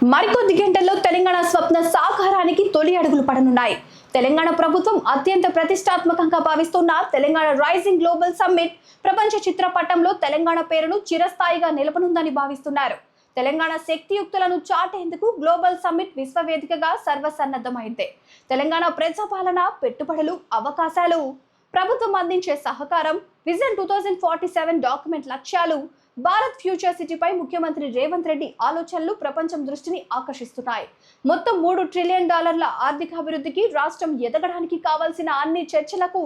మరికొద్ది గంటల్లో తెలంగాణ స్వప్న సాకారానికి తొలి అడుగులు పడనున్నాయి. తెలంగాణ ప్రభుత్వం అత్యంత ప్రతిష్టాత్మకంగా భావిస్తున్న తెలంగాణ రైజింగ్ గ్లోబల్ సమ్మిట్ ప్రపంచ చిత్రపటంలో తెలంగాణ పేరును చిరస్థాయిగా నిలపనుందని భావిస్తున్నారు. తెలంగాణ శక్తియుక్తులను చాటేందుకు గ్లోబల్ సమ్మిట్ విశ్వవేదికగా సర్వసన్నద్ధమైంది. తెలంగాణ ప్రజాపాలన, పెట్టుబడులు, అవకాశాలు, ప్రభుత్వం అందించే సహకారం, విజన్ 2047 డాక్యుమెంట్ లక్ష్యాలు, భారత్ ఫ్యూచర్ సిటీపై ముఖ్యమంత్రి రేవంత్ రెడ్డి ఆలోచనలు ప్రపంచం దృష్టిని ఆకర్షిస్తున్నాయి. మొత్తం $3 ట్రిలియన్ ఆర్థికాభివృద్ధికి, రాష్ట్రం ఎదగడానికి కావాల్సిన అన్ని చర్చలకు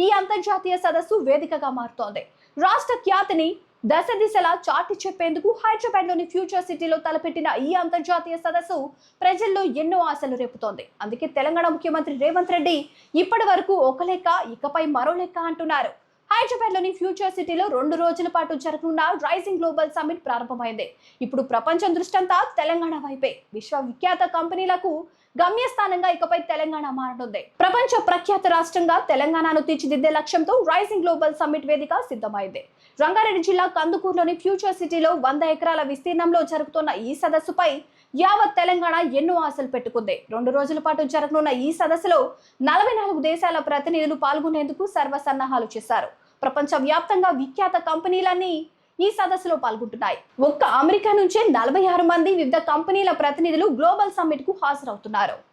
ఈ అంతర్జాతీయ సదస్సు వేదికగా మారుతోంది. రాష్ట్ర ఖ్యాతిని దశ దిశలా చాటి చెప్పేందుకు హైదరాబాద్లోని ఫ్యూచర్ సిటీలో తలపెట్టిన ఈ అంతర్జాతీయ సదస్సు ప్రజల్లో ఎన్నో ఆశలు రేపుతోంది. అందుకే తెలంగాణ ముఖ్యమంత్రి రేవంత్ రెడ్డి ఇప్పటి వరకు ఒక లెక్క, ఇకపై మరో లెక్క అంటున్నారు. హైదరాబాద్లోని ఫ్యూచర్ సిటీలో 2 రోజుల పాటు జరగనున్న రైజింగ్ గ్లోబల్ సమ్మిట్ ప్రారంభమైంది. ఇప్పుడు ప్రపంచం దృష్టంతా తెలంగాణ వైపే. విశ్వవిఖ్యాత కంపెనీలకు గమ్యస్థానంగా ఇకపై తెలంగాణ మారనుంది. ప్రపంచ ప్రఖ్యాత రాష్ట్రంగా తెలంగాణను తీర్చిదిద్దే లక్ష్యంతో రైజింగ్ గ్లోబల్ సమ్మిట్ వేదిక సిద్ధమైంది. రంగారెడ్డి జిల్లా కందుకూరులోని ఫ్యూచర్ సిటీలో 100 ఎకరాల విస్తీర్ణంలో జరుగుతున్న ఈ సదస్సుపై యావత్ తెలంగాణ ఎన్నో ఆశలు పెట్టుకుంది. 2 రోజుల పాటు జరగనున్న ఈ సదస్సులో 44 దేశాల ప్రతినిధులు పాల్గొనేందుకు సర్వసన్నాహాలు చేశారు. ప్రపంచ వ్యాప్తంగా విఖ్యాత కంపెనీలన్నీ ఈ సదస్సులో పాల్గొంటున్నాయి. ఒక్క అమెరికా నుంచే 46 మంది వివిధ కంపెనీల ప్రతినిధులు గ్లోబల్ సమ్మిట్ కు హాజరవుతున్నారు.